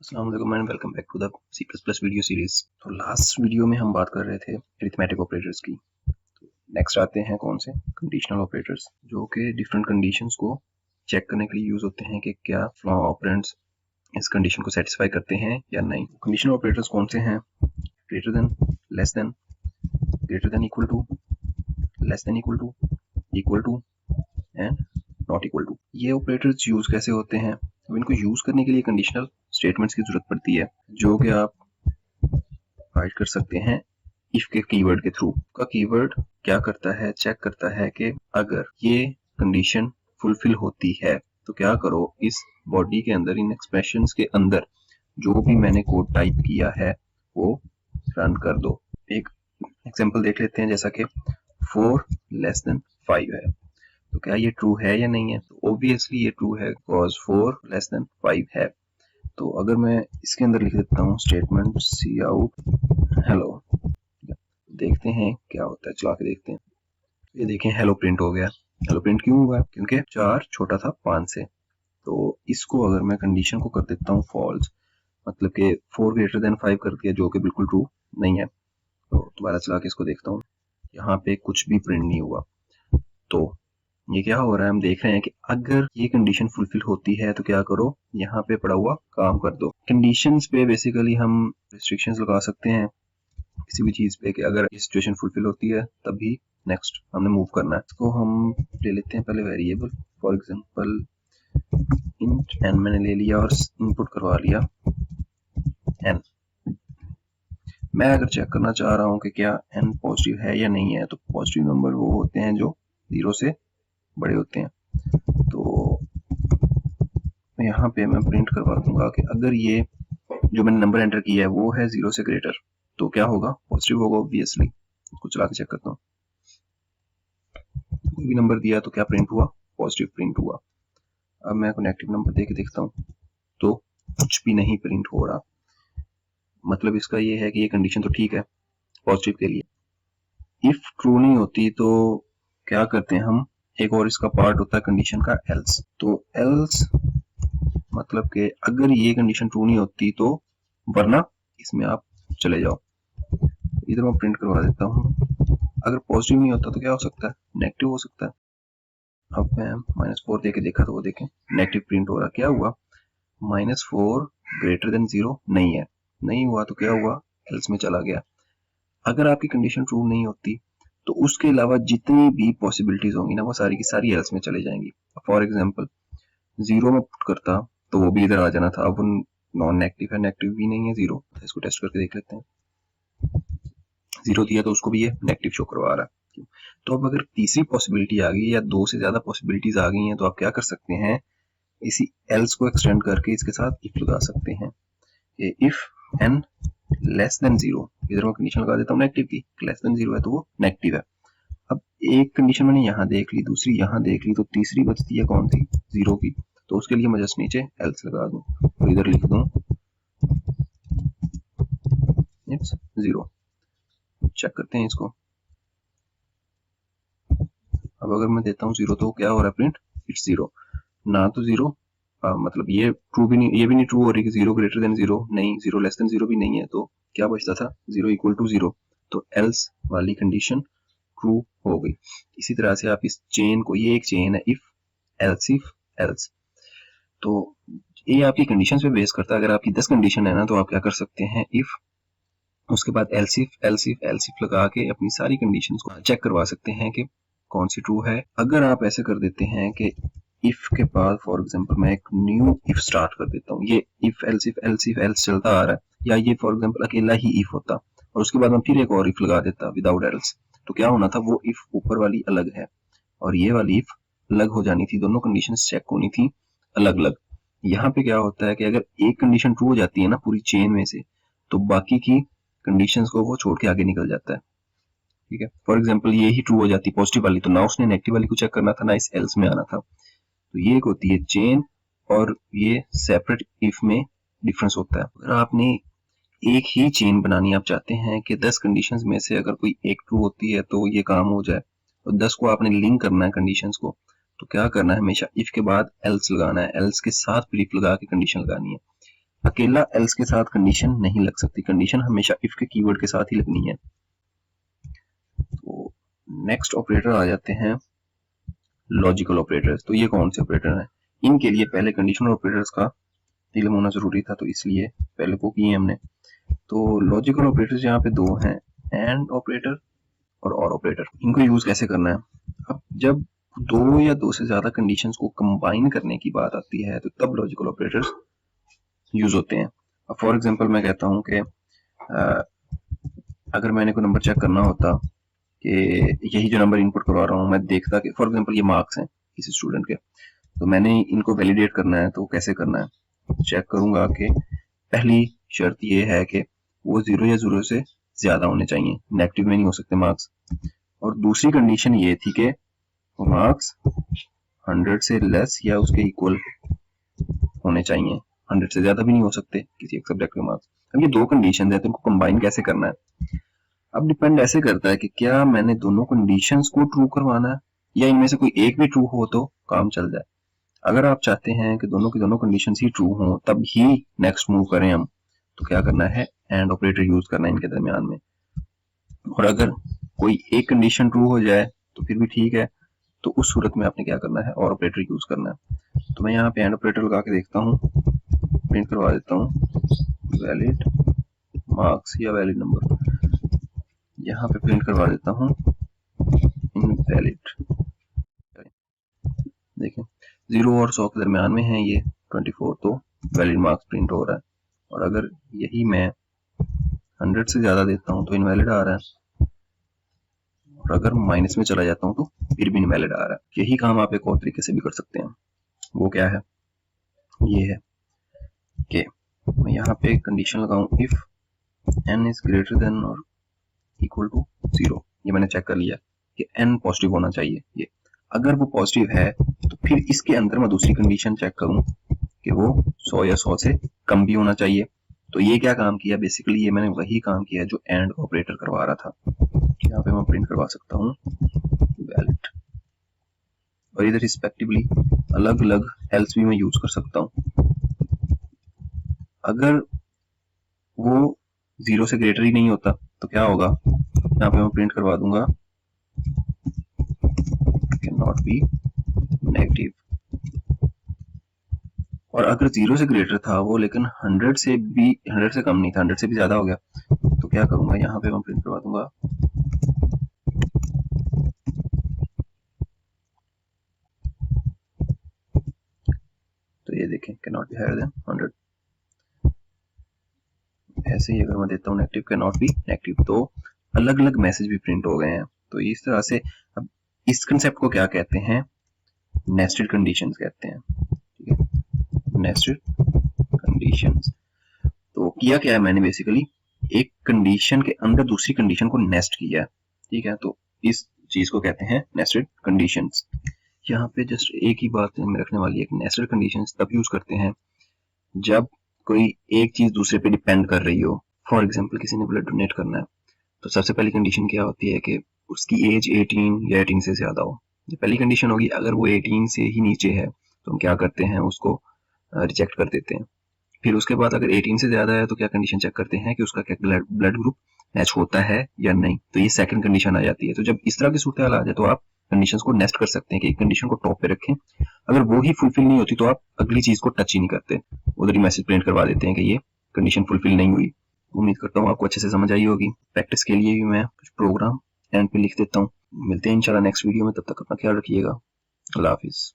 अस्सलाम वालेकुम and welcome back to the C++ video series. तो लास्ट वीडियो में हम बात कर रहे थे अरिथमेटिक ऑपरेटर्स की। तो नेक्स्ट आते हैं कौन से कंडीशनल ऑपरेटर्स, जो कि डिफरेंट कंडीशंस को चेक करने के लिए यूज होते हैं कि क्या ऑपरेंड्स इस कंडीशन को सेटिस्फाई करते हैं या नहीं। कंडीशनल ऑपरेटर्स कौन से हैं? Greater than, less than, greater than equal to, less than equal to and not equal to. ये ऑपरेटर्स यूज कैसे होते हैं? अब इनको यूज करने के लिए कंडीशनल स्टेटमेंट्स की जरूरत पड़ती है, जो कि आप राइट कर सकते हैं इफ के कीवर्ड के थ्रू। का कीवर्ड क्या करता है? चेक करता है कि अगर ये कंडीशन फुलफिल होती है तो क्या करो, इस बॉडी के अंदर, इन एक्सप्रेशंस के अंदर जो भी मैंने कोड टाइप किया है वो रन कर दो। एक एग्जांपल देख लेते हैं, जैसा कि 4 लेस देन 5 है, तो क्या ये ट्रू है या नहीं है? तो ऑब्वियसली ये ट्रू है, बिकॉज 4 लेस देन 5 है। तो अगर मैं इसके अंदर लिख देता हूँ स्टेटमेंट सी आउट हेलो, देखते हैं क्या होता है, चला के देखते हैं। ये देखें, हेलो प्रिंट हो गया। हेलो प्रिंट क्यों हुआ? क्योंकि 4 छोटा था 5 से। तो इसको अगर मैं कंडीशन को कर देता हूँ फॉल्स, मतलब कि 4 ग्रेटर देन 5 कर दिया, जो कि बिल्कुल ट्रू नहीं है। तो दोबारा चला के इसको देखता हूँ, यहाँ पे कुछ भी प्रिंट नहीं हुआ। तो ये क्या हो रहा है? हम देख रहे हैं कि अगर ये कंडीशन फुलफिल होती है तो क्या करो, यहाँ पे पड़ा हुआ काम कर दो। कंडीशंस पे बेसिकली हम रिस्ट्रिक्शंस लगा सकते हैं किसी भी चीज पे कि अगर ये सिचुएशन फुलफिल होती है तभी नेक्स्ट हमने मूव करना है। इसको हम ले लेते हैं पहले variable, for example int n मैंने ले लिया और इनपुट करवा लिया n। मैं अगर चेक करना चाह रहा हूँ कि क्या n पॉजिटिव है या नहीं है, तो पॉजिटिव नंबर वो होते हैं जो 0 से बड़े होते हैं। तो यहाँ पे मैं प्रिंट करवा दूंगा कि अगर ये जो मैंने नंबर एंटर किया है वो है 0 से ग्रेटर, तो क्या होगा? पॉजिटिव होगा ऑब्वियसली। इसको चला के चेक करता हूँ, कोई भी नंबर दिया तो क्या प्रिंट हुआ? पॉजिटिव प्रिंट हुआ। अब मैं नेगेटिव नंबर दे के देखता हूँ तो कुछ भी नहीं प्रिंट हो रहा। मतलब इसका ये है कि ये कंडीशन तो ठीक है पॉजिटिव के लिए। इफ ट्रू नहीं होती तो क्या करते हैं हम, एक और इसका पार्ट होता है कंडीशन का एल्स। तो एल्स मतलब कि अगर ये कंडीशन ट्रू नहीं होती तो वरना इसमें आप चले जाओ। इधर मैं प्रिंट करवा देता हूँ, अगर पॉजिटिव नहीं होता तो क्या हो सकता है? नेगेटिव हो सकता है। अब मैं -4 देके देखा तो वो देखें नेगेटिव प्रिंट हो रहा। क्या हुआ? -4 ग्रेटर देन 0 नहीं है, नहीं हुआ तो क्या हुआ? एल्स में चला गया। अगर आपकी कंडीशन ट्रू नहीं होती तो उसके अलावा जितनी भी पॉसिबिलिटीज होंगी ना, वो सारी की सारी एल्स में चले जाएंगी। फॉर एग्जाम्पल 0 में पुट करता तो वो भी इधर आ जाना था। अब नॉन नेगेटिव है, नेगेटिव भी नहीं है 0, इसको टेस्ट करके देख लेते हैं। 0 दिया तो उसको भी ये नेगेटिव शो करवा रहा है। तो अब अगर तीसरी पॉसिबिलिटी आ गई या 2 से ज्यादा पॉसिबिलिटीज आ गई हैं, तो आप क्या कर सकते हैं, इसी एल्स को एक्सटेंड करके इसके साथ इफ लगा सकते हैं। इफ n लेस देन 0, इधर मैं कंडीशन लगा देता हूँ नेगेटिव की, लेस देन 0 है तो वो नेगेटिव है। अब एक कंडीशन मैंने यहाँ देख ली, दूसरी यहाँ देख ली, तो तीसरी बचती है कौन सी? 0 की। तो उसके लिए मैं जस्ट नीचे एल्स लगा दूं और इधर लिख दूं इट्स 0। चेक करते हैं इसको। अब अगर मैं देता हूँ 0 तो क्या हो रहा है? Print it's 0। ना तो 0 मतलब ये ट्रू भी नहीं, ये भी नहीं ट्रू हो रही कि 0 ग्रेटर देन 0 नहीं, 0 लेस देन 0 भी नहीं है, तो क्या बचता था? 0 इक्वल टू 0। तो एल्स वाली कंडीशन ट्रू हो गई। इसी तरह से आप इस चेन को, ये एक चेन है इफ एल्स, तो ये आपकी कंडीशन पे बेस करता है। अगर आपकी 10 कंडीशन है ना, तो आप क्या कर सकते हैं, इफ, उसके बाद एल्सिफ लगा के अपनी सारी कंडीशंस को चेक करवा सकते हैं कि कौन सी ट्रू है। अगर आप ऐसे कर देते हैं कि इफ के बाद फॉर एग्जांपल मैं एक न्यू इफ स्टार्ट कर देता हूँ, ये इफ एल्स चलता आ रहा है, या ये फॉर एग्जांपल अकेला ही इफ होता और उसके बाद मैं फिर एक और इफ लगा देता विदाउट एल्स, तो क्या होना था? वो इफ ऊपर वाली अलग है और ये वाली इफ अलग हो जानी थी, दोनों कंडीशंस चेक होनी थी अलग अलग। यहाँ पे क्या होता है कि अगर एक कंडीशन ट्रू हो जाती है ना पूरी चेन में से, तो बाकी की कंडीशंस को वो छोड़ के आगे निकल जाता है। ठीक है, फॉर एग्जांपल ये ही ट्रू हो जाती पॉजिटिव वाली, तो ना उसने नेगेटिव वाली को चेक करना था, ना इस एल्स में आना था। तो ये एक होती है चेन, और ये सेपरेट इफ में डिफरेंस होता है। अगर आपने एक ही चेन बनानी, आप चाहते हैं कि 10 कंडीशंस में से अगर कोई एक ट्रू होती है तो ये काम हो जाए, और 10 को आपने लिंक करना है कंडीशंस को, तो क्या करना है? हमेशा इफ के बाद एल्स लगाना है, एल्स के साथ फिर इफ लगा के कंडीशन लगानी है। अकेला एल्स के साथ कंडीशन नहीं लग सकती, कंडीशन हमेशा इफ के कीवर्ड के साथ ही लगनी है। तो नेक्स्ट ऑपरेटर आ जाते हैं लॉजिकल ऑपरेटर्स। तो ये कौन से ऑपरेटर हैं? इनके लिए पहले कंडीशनल ऑपरेटर्स का इल्म होना जरूरी था, तो इसलिए पहले वो किए हमने। तो लॉजिकल ऑपरेटर्स यहाँ पे दो हैं, एंड ऑपरेटर और ऑपरेटर। इनको यूज कैसे करना है? अब जब दो या दो से ज्यादा कंडीशंस को कंबाइन करने की बात आती है तो तब लॉजिकल ऑपरेटर्स यूज होते हैं। अब फॉर एग्जांपल मैं कहता हूँ कि अगर मैंने कोई नंबर चेक करना होता कि यही जो नंबर इनपुट करवा रहा हूँ, मैं देखता कि फॉर एग्जांपल ये मार्क्स हैं किसी स्टूडेंट के, तो मैंने इनको वैलिडेट करना है, तो कैसे करना है? चेक करूंगा कि पहली शर्त ये है कि वो 0 या 0 से ज्यादा होने चाहिए, नेगेटिव में नहीं हो सकते मार्क्स। और दूसरी कंडीशन ये थी कि मार्क्स 100 से लेस या उसके इक्वल होने चाहिए, 100 से ज्यादा भी नहीं हो सकते किसी एक सब्जेक्ट के मार्क्स। अब ये दो कंडीशन है, तो इनको कंबाइन कैसे करना है? अब डिपेंड ऐसे करता है कि क्या मैंने दोनों कंडीशंस को ट्रू करवाना है या इनमें से कोई एक भी ट्रू हो तो काम चल जाए। अगर आप चाहते हैं कि दोनों की दोनों कंडीशंस ही ट्रू हों तब ही नेक्स्ट मूव करें हम, तो क्या करना है? एंड ऑपरेटर यूज करना है इनके दरमियान में। और अगर कोई एक कंडीशन ट्रू हो जाए तो फिर भी ठीक है, तो उस सूरत में आपने क्या करना है? और ऑपरेटर यूज करना है। तो मैं यहाँ पे एंड ऑपरेटर लगा के देखता हूँ, प्रिंट करवा देता हूँ वैलिड मार्क्स या वैलिड नंबर, यहाँ पे प्रिंट करवा देता हूँ इनवैलिड। देखें 0 और 100 के दरमियान में है ये 24, तो वैलिड मार्क्स प्रिंट हो रहा है। और अगर यही मैं 100 से ज्यादा देता हूँ तो इनवैलिड आ रहा है, और अगर माइनस में चला जाता हूँ तो फिर भी इनवैलिड आ रहा है। यही काम आप एक और तरीके से भी कर सकते हैं। वो क्या है? ये है कि मैं यहाँ पे कंडीशन लगाऊं if n is greater than और इक्वल टू 0। ये मैंने चेक कर लिया कि n पॉजिटिव होना चाहिए। ये अगर वो पॉजिटिव है तो फिर इसके अंदर मैं दूसरी कंडीशन चेक करूं कि वो 100 या 100 से कम भी होना चाहिए। तो ये क्या काम किया? बेसिकली ये मैंने वही काम किया जो एंड ऑपरेटर करवा रहा था। यहाँ पे मैं प्रिंट करवा सकता हूँ वैलिड, और इधर रिस्पेक्टिवली अलग अलग एल्स भी मैं यूज कर सकता हूँ। अगर वो 0 से ग्रेटर ही नहीं होता तो क्या होगा? यहाँ पे मैं प्रिंट करवा दूंगा कैन नॉट बी नेगेटिव। और अगर 0 से ग्रेटर था वो, लेकिन 100 से कम नहीं था, 100 से भी ज्यादा हो गया, तो क्या करूंगा? यहाँ पे मैं प्रिंट करवा दूंगा तो ये देखें can not be higher than 100। ऐसे ही अगर मैं देता हूँ negative can not be negative, तो अलग अलग मैसेज भी प्रिंट हो गए हैं। तो इस तरह से अब इस कंसेप्ट को क्या कहते हैं? नेस्टेड कंडीशंस कहते हैं। ठीक है, नेस्टेड कंडीशंस। तो किया क्या है मैंने? बेसिकली एक कंडीशन के अंदर दूसरी कंडीशन को नेस्ट किया है। ठीक है, तो इस चीज को कहते हैं नेस्टेड कंडीशंस। यहाँ पे जस्ट एक ही बात में रखने वाली है कि नेस्टेड कंडीशंस तब यूज करते हैं जब कोई एक चीज दूसरे पे डिपेंड कर रही हो। फॉर एग्जांपल किसी ने ब्लड डोनेट करना है, तो सबसे पहली कंडीशन क्या होती है कि उसकी एज 18 या 18 से ज्यादा हो। ये पहली कंडीशन होगी। अगर वो 18 से ही नीचे है तो हम क्या करते हैं? उसको रिजेक्ट कर देते हैं। फिर उसके बाद अगर 18 से ज्यादा है तो क्या कंडीशन चेक करते हैं कि उसका क्या ब्लड ग्रुप मैच होता है या नहीं। तो ये सेकंड कंडीशन आ जाती है। तो जब इस तरह की सूरत हाल आ जाए तो आप कंडीशंस को नेस्ट कर सकते हैं कि एक कंडीशन को टॉप पे रखें, अगर वो ही फुलफिल नहीं होती तो आप अगली चीज को टच ही नहीं करते, उधर ही मैसेज प्रिंट करवा देते हैं कि ये कंडीशन फुलफिल नहीं हुई। उम्मीद करता हूँ आपको अच्छे से समझ आई होगी। प्रैक्टिस के लिए भी मैं कुछ प्रोग्राम एंड पे लिख देता हूँ। मिलते हैं इंशाल्लाह नेक्स्ट वीडियो में, तब तक अपना ख्याल रखिएगा। अल्लाह हाफिज।